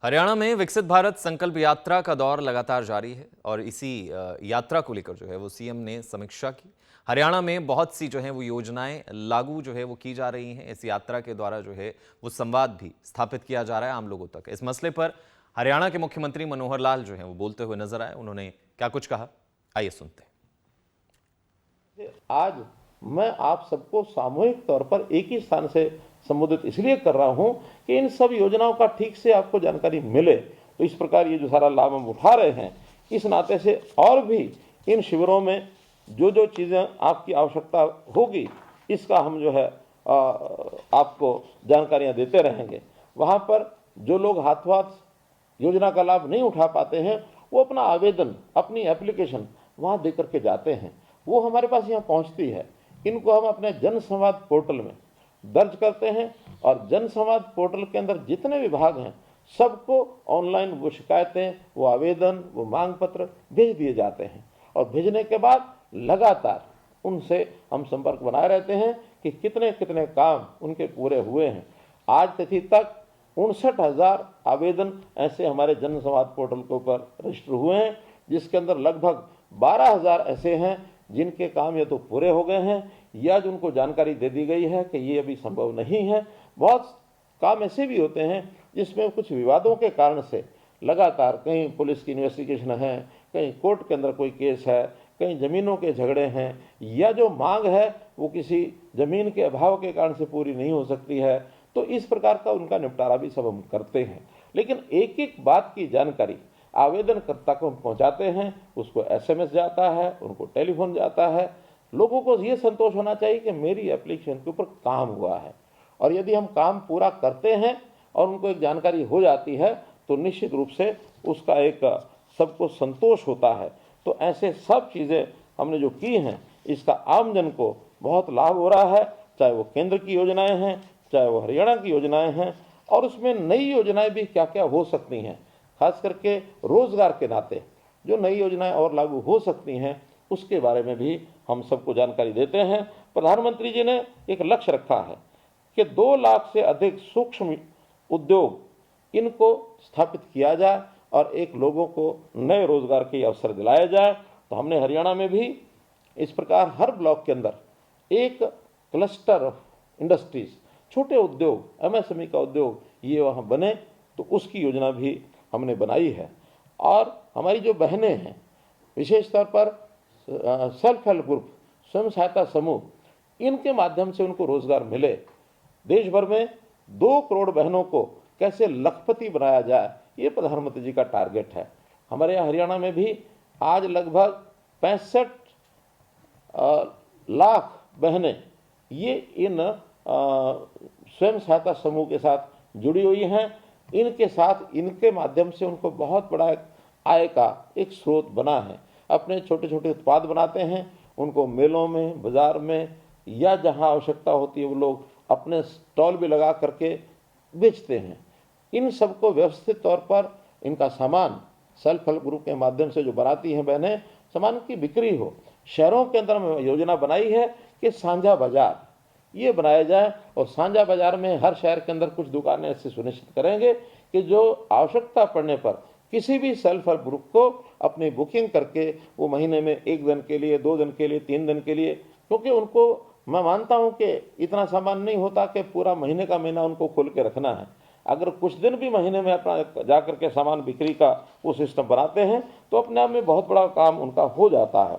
हरियाणा में विकसित भारत संकल्प यात्रा का दौर लगातार जारी है और इसी यात्रा को लेकर जो है वो सीएम ने समीक्षा की। हरियाणा में बहुत सी जो है वो योजनाएं लागू जो है वो की जा रही हैं। इस यात्रा के द्वारा जो है वो संवाद भी स्थापित किया जा रहा है आम लोगों तक। इस मसले पर हरियाणा के मुख्यमंत्री मनोहर लाल जो है वो बोलते हुए नजर आए। उन्होंने क्या कुछ कहा, आइए सुनते हैं। आज मैं आप सबको सामूहिक तौर पर एक ही स्थान से संबोधित इसलिए कर रहा हूं कि इन सब योजनाओं का ठीक से आपको जानकारी मिले। तो इस प्रकार ये जो सारा लाभ हम उठा रहे हैं, इस नाते से और भी इन शिविरों में जो जो चीज़ें आपकी आवश्यकता होगी, इसका हम जो है आपको जानकारियां देते रहेंगे। वहां पर जो लोग हाथों हाथ योजना का लाभ नहीं उठा पाते हैं, वो अपना आवेदन, अपनी एप्लीकेशन वहां दे करके जाते हैं। वो हमारे पास यहाँ पहुंचती है। इनको हम अपने जन संवाद पोर्टल में दर्ज करते हैं और जन संवाद पोर्टल के अंदर जितने विभाग हैं, सबको ऑनलाइन वो शिकायतें, वो आवेदन, वो मांग पत्र भेज दिए जाते हैं। और भेजने के बाद लगातार उनसे हम संपर्क बनाए रहते हैं कि कितने कितने काम उनके पूरे हुए हैं। आज तिथि तक 59,000 आवेदन ऐसे हमारे जन संवाद पोर्टल के ऊपर रजिस्टर हुए हैं, जिसके अंदर लगभग 12,000 ऐसे हैं जिनके काम या तो पूरे हो गए हैं या जो उनको जानकारी दे दी गई है कि ये अभी संभव नहीं है। बहुत काम ऐसे भी होते हैं जिसमें कुछ विवादों के कारण से लगातार कहीं पुलिस की इन्वेस्टिगेशन है, कहीं कोर्ट के अंदर कोई केस है, कहीं ज़मीनों के झगड़े हैं, या जो मांग है वो किसी ज़मीन के अभाव के कारण से पूरी नहीं हो सकती है। तो इस प्रकार का उनका निपटारा भी सब हम करते हैं। लेकिन एक एक बात की जानकारी आवेदनकर्ता को हम पहुंचाते हैं। उसको एसएमएस जाता है, उनको टेलीफोन जाता है। लोगों को ये संतोष होना चाहिए कि मेरी एप्लीकेशन के ऊपर काम हुआ है। और यदि हम काम पूरा करते हैं और उनको एक जानकारी हो जाती है, तो निश्चित रूप से उसका एक सबको संतोष होता है। तो ऐसे सब चीज़ें हमने जो की हैं, इसका आमजन को बहुत लाभ हो रहा है। चाहे वो केंद्र की योजनाएं हैं, चाहे वो हरियाणा की योजनाएं हैं, और उसमें नई योजनाएं भी क्या क्या हो सकती हैं, खास करके रोजगार के नाते जो नई योजनाएं और लागू हो सकती हैं, उसके बारे में भी हम सबको जानकारी देते हैं। प्रधानमंत्री जी ने एक लक्ष्य रखा है कि 2 लाख से अधिक सूक्ष्म उद्योग इनको स्थापित किया जाए और एक लोगों को नए रोजगार के अवसर दिलाया जाए। तो हमने हरियाणा में भी इस प्रकार हर ब्लॉक के अंदर एक क्लस्टर ऑफ इंडस्ट्रीज, छोटे उद्योग, एमएसएमई का उद्योग ये वहाँ बने, तो उसकी योजना भी हमने बनाई है। और हमारी जो बहनें हैं, विशेष तौर पर सेल्फ हेल्प ग्रुप, स्वयं सहायता समूह, इनके माध्यम से उनको रोजगार मिले। देश भर में 2 करोड़ बहनों को कैसे लखपति बनाया जाए, ये प्रधानमंत्री जी का टारगेट है। हमारे यहाँ हरियाणा में भी आज लगभग 65 लाख बहनें ये इन स्वयं सहायता समूह के साथ जुड़ी हुई हैं। इनके साथ, इनके माध्यम से उनको बहुत बड़ा आय का एक स्रोत बना है। अपने छोटे छोटे उत्पाद बनाते हैं, उनको मेलों में, बाजार में, या जहां आवश्यकता होती है वो लोग अपने स्टॉल भी लगा करके बेचते हैं। इन सबको व्यवस्थित तौर पर इनका सामान सेल्फ हेल्प ग्रुप के माध्यम से जो बनाती हैं बहनें, सामान की बिक्री हो। शहरों के अंदर में योजना बनाई है कि साझा बाजार ये बनाया जाए, और साझा बाजार में हर शहर के अंदर कुछ दुकानें ऐसे सुनिश्चित करेंगे कि जो आवश्यकता पड़ने पर किसी भी सेल्फ हेल्प ग्रुप को अपनी बुकिंग करके वो महीने में 1 दिन के लिए, 2 दिन के लिए, 3 दिन के लिए, क्योंकि उनको, मैं मानता हूं कि इतना सामान नहीं होता कि पूरा महीने का महीना उनको खोल के रखना है। अगर कुछ दिन भी महीने में अपना जाकर के सामान बिक्री का वो सिस्टम बनाते हैं, तो अपने आप में बहुत बड़ा काम उनका हो जाता है।